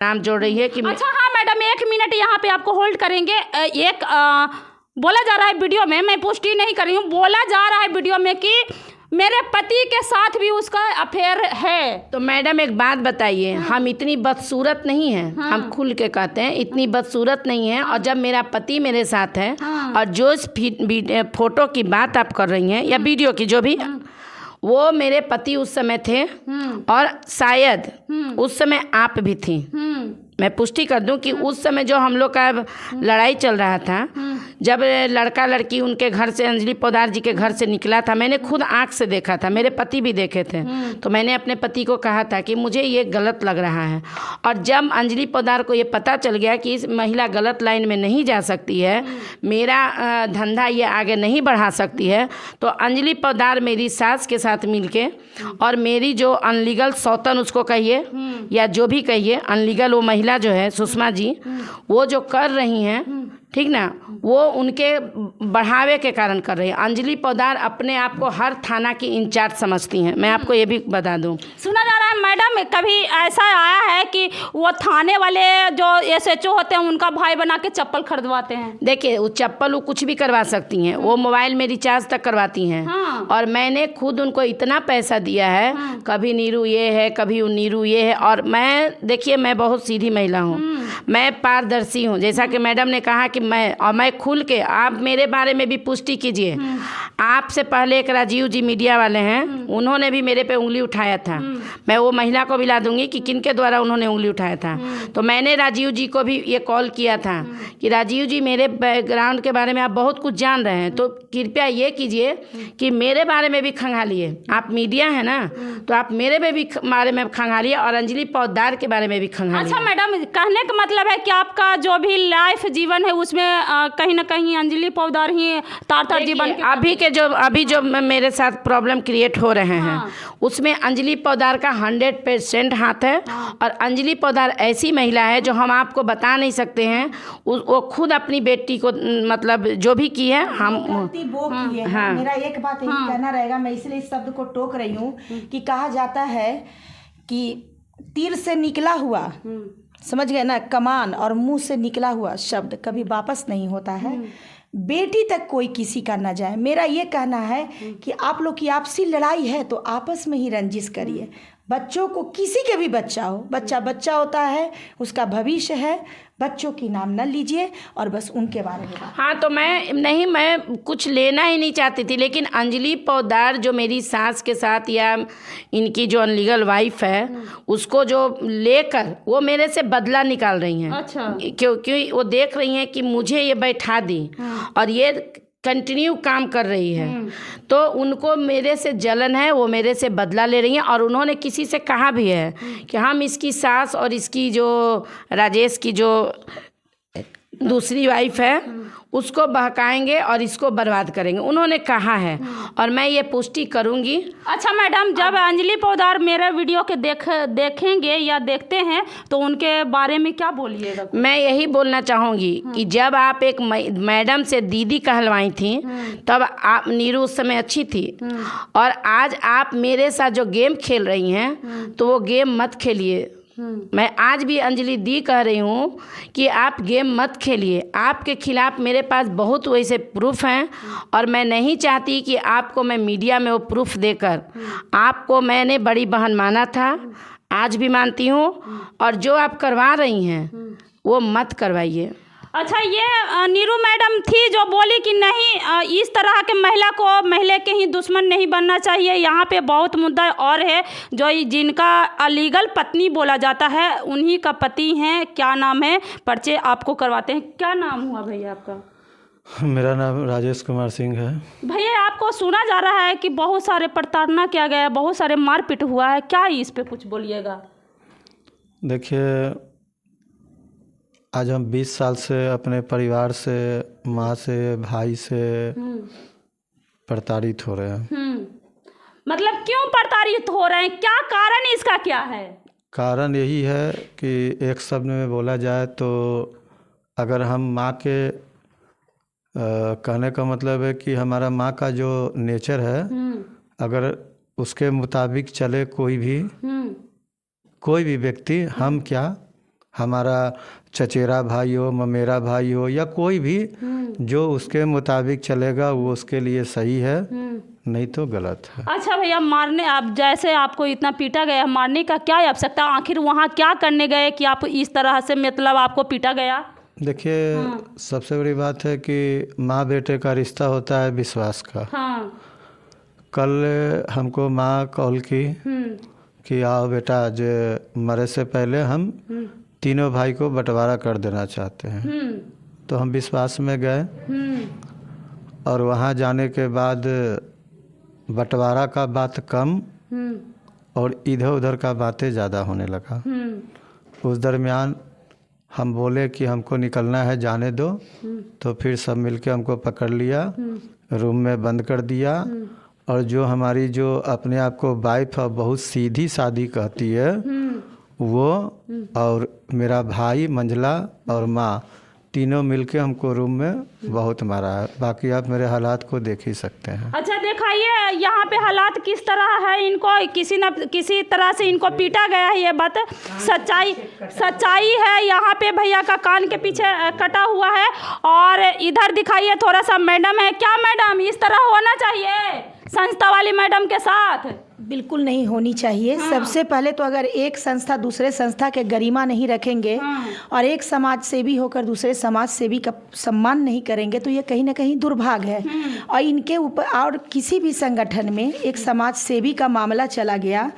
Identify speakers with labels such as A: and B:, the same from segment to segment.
A: नाम जोड़ रही है कि
B: अच्छा हाँ मैडम, 1 मिनट यहाँ पे आपको होल्ड करेंगे। बोला जा रहा है वीडियो में, मैं पुष्टि नहीं कर रही हूँ, बोला जा रहा है वीडियो में कि मेरे पति के साथ भी उसका अफेयर है।
A: तो मैडम एक बात बताइए, हम इतनी बदसूरत नहीं हैं। हम खुल के कहते हैं इतनी बदसूरत नहीं है। और जब मेरा पति मेरे साथ है और जो इस फोटो की बात आप कर रही हैं या वीडियो की जो भी, वो मेरे पति उस समय थे और शायद उस समय आप भी थी। मैं पुष्टि कर दूं कि उस समय जो हम लोग का लड़ाई चल रहा था, जब लड़का लड़की उनके घर से, अंजलि पोद्दार जी के घर से निकला था, मैंने खुद आंख से देखा था, मेरे पति भी देखे थे। तो मैंने अपने पति को कहा था कि मुझे ये गलत लग रहा है। और जब अंजलि पोद्दार को ये पता चल गया कि इस महिला गलत लाइन में नहीं जा सकती है, मेरा धंधा ये आगे नहीं बढ़ा सकती है, तो अंजलि पोद्दार मेरी सास के साथ मिलके और मेरी जो अनलीगल सौतन उसको कहिए या जो भी कहिए, अनलीगल वो महिला जो है सुषमा जी, वो जो कर रही हैं, ठीक ना, वो उनके बढ़ावे के कारण कर रही है। अंजलि पोद्दार अपने आप को हर थाना की इंचार्ज समझती हैं, मैं आपको ये भी बता दूं।
B: सुना जा रहा है मैडम, कभी ऐसा आया है कि वो थाने वाले जो SHO होते हैं उनका भाई बना के चप्पल खरीदवाते हैं?
A: देखिए, वो चप्पल वो कुछ भी करवा सकती हैं, वो मोबाइल में रिचार्ज तक करवाती हैं। और मैंने खुद उनको इतना पैसा दिया है, कभी नीरू ये है, कभी नीरू ये है। और मैं, देखिए, मैं बहुत सीधी महिला हूँ, मैं पारदर्शी हूँ, जैसा कि मैडम ने कहा कि मैं खुल के, आप मेरे बारे में भी पुष्टि कीजिए। आपसे पहले एक राजीव जी मीडिया वाले हैं, उन्होंने भी मेरे पे उंगली उठाया था। मैं वो महिला को भी ला दूंगी कि किनके द्वारा उन्होंने उंगली उठाया था। तो मैंने राजीव जी को भी ये कॉल किया था कि राजीव जी, मेरे बैकग्राउंड के बारे में आप बहुत कुछ जान रहे हैं, तो कृपया ये कीजिए कि मेरे बारे में भी खंगालिए। आप मीडिया है ना, तो आप मेरे बारे में खंगालिए और अंजलि पोद्दार के बारे में भी खंगालिए।
B: अच्छा मैडम, कहने का मतलब है कि आपका जो भी लाइफ जीवन है उसमें कहीं ना कहीं अंजलि पोद्दार ही तार जीवन
A: अभी जो मेरे साथ प्रॉब्लम क्रिएट हो रहे हैं, उसमें अंजलि पोद्दार का 100% हाथ है। और अंजलि पोद्दार ऐसी महिला है जो हम आपको बता नहीं सकते हैं। वो खुद अपनी बेटी को, मतलब जो भी की है, हम
C: वो की है। मेरा एक बात यही कहना रहेगा, मैं इसलिए इस शब्द को टोक रही हूँ कि कहा जाता है कि तीर से निकला हुआ, समझ गए ना, कमान और मुंह से निकला हुआ शब्द कभी वापस नहीं होता है। बेटी तक कोई किसी का न जाए। मेरा ये कहना है कि आप लोग की आपसी लड़ाई है तो आपस में ही रंजिश करिए। बच्चों को, किसी के भी बच्चा हो, बच्चा होता है, उसका भविष्य है, बच्चों की नाम न लीजिए और बस उनके बारे में।
A: हाँ, तो मैं कुछ लेना ही नहीं चाहती थी, लेकिन अंजलि पोद्दार जो मेरी सास के साथ या इनकी जो अनलीगल वाइफ है, उसको जो लेकर वो मेरे से बदला निकाल रही हैं।
B: अच्छा।
A: क्योंकि वो देख रही हैं कि मुझे ये बैठा दी और ये कंटिन्यू काम कर रही है, तो उनको मेरे से जलन है, वो मेरे से बदला ले रही हैं। और उन्होंने किसी से कहा भी है कि हम इसकी सास और इसकी जो राजेश की जो दूसरी वाइफ है उसको बहकाएंगे और इसको बर्बाद करेंगे, उन्होंने कहा है, और मैं ये पुष्टि करूंगी।
B: अच्छा मैडम, जब अंजलि पोद्दार मेरा वीडियो के देखेंगे या देखते हैं तो उनके बारे में क्या बोलिएगा?
A: मैं यही बोलना चाहूँगी कि जब आप एक मैडम से दीदी कहलवाई थी, तब आप, नीरू उस समय अच्छी थी, और आज आप मेरे साथ जो गेम खेल रही हैं, तो वो गेम मत खेलिए। मैं आज भी अंजलि दी कह रही हूँ कि आप गेम मत खेलिए। आपके खिलाफ मेरे पास बहुत वैसे प्रूफ हैं, और मैं नहीं चाहती कि आपको मैं मीडिया में वो प्रूफ देकर, आपको मैंने बड़ी बहन माना था, आज भी मानती हूँ, और जो आप करवा रही हैं वो मत करवाइए।
B: अच्छा, ये नीरू मैडम थी जो बोली कि नहीं, इस तरह के महिला के ही दुश्मन नहीं बनना चाहिए। यहाँ पे बहुत मुद्दा और है, जो जिनका अलीगल पत्नी बोला जाता है उन्हीं का पति हैं। क्या नाम है, परिचय आपको करवाते हैं। क्या नाम हुआ भैया आपका?
D: मेरा नाम राजेश कुमार सिंह है।
B: भैया, आपको सुना जा रहा है कि बहुत सारे प्रताड़ना किया गया है, बहुत सारे मारपीट हुआ है, क्या इस पे कुछ बोलिएगा?
D: देखिए, आज हम 20 साल से अपने परिवार से, माँ से, भाई से प्रताड़ित हो रहे हैं।
B: मतलब क्यों प्रताड़ित हो रहे हैं, क्या कारण इसका क्या है?
D: कारण यही है कि एक शब्द में बोला जाए तो, अगर हम माँ के कहने का मतलब है कि हमारा माँ का जो नेचर है, अगर उसके मुताबिक चले कोई भी व्यक्ति, हम क्या, हमारा चचेरा भाई हो, ममेरा भाई हो, या कोई भी जो उसके मुताबिक चलेगा वो उसके लिए सही है, नहीं तो गलत है।
B: अच्छा भैया, मारने आप जैसे आपको इतना पीटा गया, मारने का क्या आवश्यकता, आखिर वहाँ क्या करने गए कि आप इस तरह से मतलब आपको पीटा गया?
D: देखिए, सबसे बड़ी बात है कि माँ बेटे का रिश्ता होता है विश्वास का।
B: हाँ।
D: कल हमको माँ कॉल की कि आओ बेटा, आज मरे से पहले हम तीनों भाई को बंटवारा कर देना चाहते हैं। तो हम विश्वास में गए और वहाँ जाने के बाद बंटवारा का बात कम और इधर उधर का बातें ज़्यादा होने लगा। उस दरमियान हम बोले कि हमको निकलना है, जाने दो। तो फिर सब मिलके हमको पकड़ लिया, रूम में बंद कर दिया। और जो हमारी जो अपने आप को वाइफ है, बहुत सीधी सादी कहती है, वो और मेरा भाई मंझला और माँ तीनों मिलके हमको रूम में बहुत मारा है। बाकी आप मेरे हालात को देख ही सकते हैं।
B: अच्छा दिखाइए यहाँ पे हालात किस तरह है, इनको किसी न किसी तरह से इनको पीटा गया है, ये बात सच्चाई है। यहाँ पे भैया का कान के पीछे कटा हुआ है। और इधर दिखाइए थोड़ा सा, मैडम है क्या? मैडम इस तरह होना चाहिए संस्था वाली मैडम के साथ?
C: बिल्कुल नहीं होनी चाहिए। सबसे पहले तो अगर एक संस्था दूसरे संस्था के गरिमा नहीं रखेंगे और एक समाज सेवी होकर दूसरे समाज सेवी का सम्मान नहीं करेंगे तो ये कहीं ना कहीं दुर्भाग्य है। और इनके ऊपर और किसी भी संगठन में एक समाज सेवी का मामला चला गया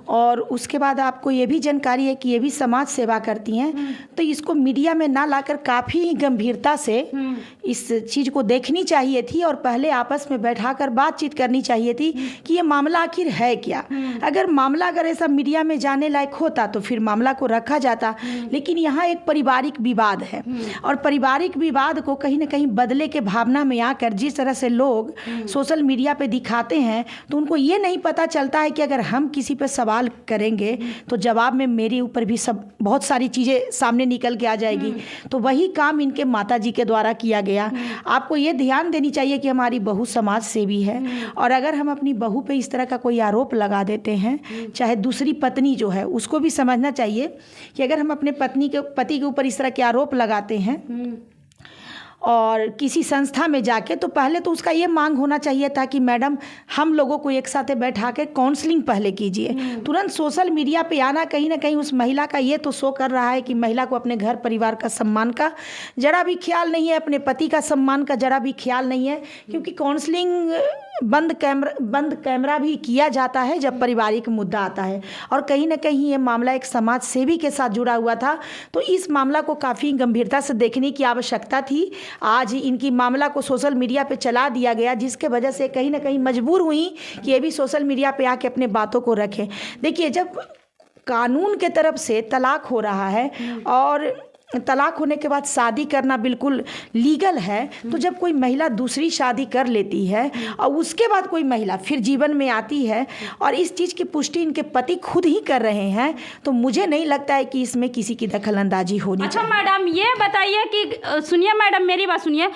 C: और उसके बाद आपको ये भी जानकारी है कि ये भी समाज सेवा करती हैं, तो इसको मीडिया में ना लाकर काफ़ी गंभीरता से इस चीज़ को देखनी चाहिए थी और पहले आपस में बैठाकर बातचीत करनी चाहिए थी कि ये मामला आखिर है क्या। अगर मामला अगर ऐसा मीडिया में जाने लायक होता तो फिर मामला को रखा जाता, लेकिन यहाँ एक पारिवारिक विवाद है और पारिवारिक विवाद को कहीं ना कहीं बदले के भावना में आकर जिस तरह से लोग सोशल मीडिया पे दिखाते हैं, तो उनको ये नहीं पता चलता है कि अगर हम किसी पे सवाल करेंगे तो जवाब में मेरे ऊपर भी सब बहुत सारी चीज़ें सामने निकल के आ जाएगी। तो वही काम इनके माता जी के द्वारा किया गया। आपको ये ध्यान देनी चाहिए कि हमारी बहू समाज सेवी है और अगर हम अपनी बहू पे इस तरह का कोई आरोप लगा देते हैं, चाहे दूसरी पत्नी जो है उसको भी समझना चाहिए कि अगर हम अपने पति के ऊपर इस तरह के आरोप लगाते हैं और किसी संस्था में जाके, तो पहले तो उसका ये मांग होना चाहिए था कि मैडम हम लोगों को एक साथ बैठा के काउंसलिंग पहले कीजिए। तुरंत सोशल मीडिया पे आना कहीं ना कहीं उस महिला का ये तो शो कर रहा है कि महिला को अपने घर परिवार का सम्मान का जरा भी ख्याल नहीं है, अपने पति का सम्मान का जरा भी ख्याल नहीं है। क्योंकि काउंसलिंग बंद कैमरा भी किया जाता है जब पारिवारिक मुद्दा आता है और कहीं ना कहीं ये मामला एक समाज सेवी के साथ जुड़ा हुआ था, तो इस मामला को काफ़ी गंभीरता से देखने की आवश्यकता थी। आज इनकी मामला को सोशल मीडिया पे चला दिया गया, जिसके वजह से कहीं ना कहीं मजबूर हुई कि ये भी सोशल मीडिया पे आके अपने बातों को रखें। देखिए, जब कानून के तरफ से तलाक हो रहा है और तलाक होने के बाद शादी करना बिल्कुल लीगल है, तो जब कोई महिला दूसरी शादी कर लेती है और उसके बाद कोई महिला फिर जीवन में आती है और इस चीज़ की पुष्टि इनके पति खुद ही कर रहे हैं, तो मुझे नहीं लगता है कि इसमें किसी की दखलंदाजी होनी चाहिए।
B: अच्छा मैडम, ये बताइए कि सुनिए मैडम, मेरी बात सुनिए,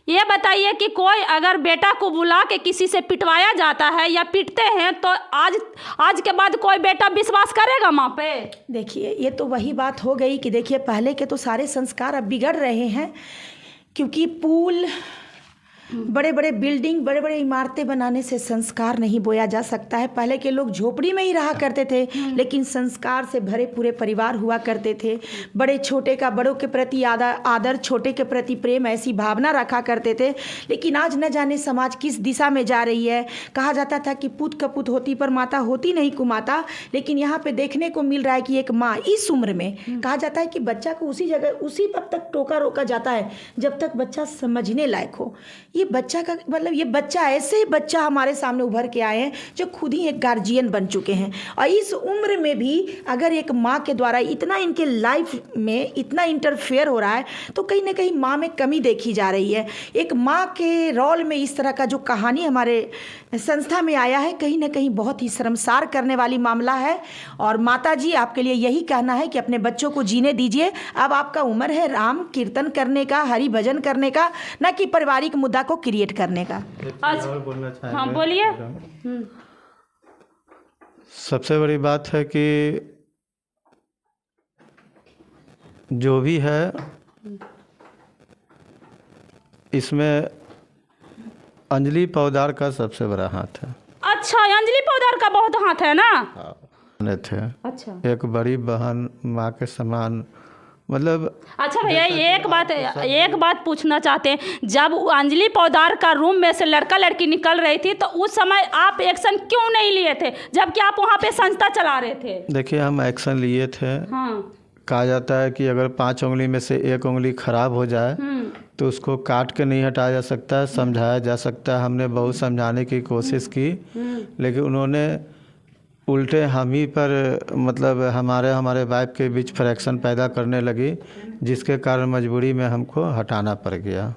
B: ये बताइए कि कोई अगर बेटा को बुला के किसी से पिटवाया जाता है या पिटते हैं तो आज के बाद कोई बेटा विश्वास करेगा माँ पे?
C: देखिए, ये तो वही बात हो गई कि देखिए पहले के तो सारे संस्कार अब बिगड़ रहे हैं, क्योंकि पुल, बड़े बड़े बिल्डिंग, बड़े बड़े इमारतें बनाने से संस्कार नहीं बोया जा सकता है। पहले के लोग झोपड़ी में ही रहा करते थे, लेकिन संस्कार से भरे पूरे परिवार हुआ करते थे। बड़े छोटे का बड़ों के प्रति आदर, छोटे के प्रति प्रेम, ऐसी भावना रखा करते थे। लेकिन आज न जाने समाज किस दिशा में जा रही है। कहा जाता था कि पुत कपुत होती पर माता होती नहीं कुमाता, लेकिन यहाँ पे देखने को मिल रहा है कि एक माँ इस उम्र में, कहा जाता है कि बच्चा को उसी जगह उसी वक्त तक टोका रोका जाता है जब तक बच्चा समझने लायक हो। ये बच्चा का मतलब, ये बच्चा ऐसे ही बच्चा हमारे सामने उभर के आए हैं जो खुद ही एक गार्जियन बन चुके हैं। और इस उम्र में भी अगर एक माँ के द्वारा इतना इनके लाइफ में इतना इंटरफेयर हो रहा है, तो कहीं ना कहीं माँ में कमी देखी जा रही है। एक माँ के रोल में इस तरह का जो कहानी हमारे संस्था में आया है, कहीं ना कहीं बहुत ही शर्मसार करने वाली मामला है। और माता जी, आपके लिए यही कहना है कि अपने बच्चों को जीने दीजिए। अब आपका उम्र है राम कीर्तन करने का, हरि भजन करने का, ना कि पारिवारिक मुद्दा को क्रिएट करने का।
B: हाँ बोलिए।
D: सबसे बड़ी बात है कि जो भी है इसमें अंजलि पौदार का सबसे बड़ा हाथ है।
B: अच्छा, अंजलि पौदार का बहुत हाथ है ना।
D: ने थे
B: अच्छा,
D: एक बड़ी बहन, माँ के समान, मतलब।
B: अच्छा भैया, एक बात पूछना चाहते हैं, जब अंजलि पौदार का रूम में से लड़का लड़की निकल रही थी तो उस समय आप एक्शन क्यों नहीं लिए थे, जबकि आप वहाँ पे संस्था चला रहे थे?
D: देखिए, हम एक्शन लिए थे।
B: हाँ।
D: कहा जाता है कि अगर 5 उंगली में से 1 उंगली खराब हो जाए तो उसको काट के नहीं हटाया जा सकता है, समझाया जा सकता है। हमने बहुत समझाने की कोशिश की, लेकिन उन्होंने उल्टे हम ही पर, मतलब हमारे वाइफ के बीच फ्रैक्शन पैदा करने लगी, जिसके कारण मजबूरी में हमको हटाना पड़ गया।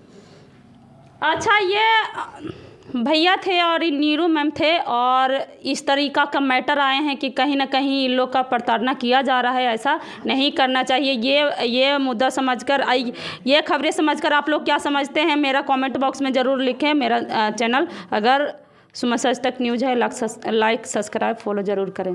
B: अच्छा, ये भैया थे और नीरू मैम थे, और इस तरीका का मैटर आए हैं कि कहीं ना कहीं इन लोग का प्रताड़ना किया जा रहा है। ऐसा नहीं करना चाहिए। ये मुद्दा समझकर, ये खबरें समझकर आप लोग क्या समझते हैं, मेरा कमेंट बॉक्स में ज़रूर लिखें। मेरा चैनल अगर सुमन सच तक न्यूज़ है, लाइक, सब्सक्राइब, फॉलो ज़रूर करें।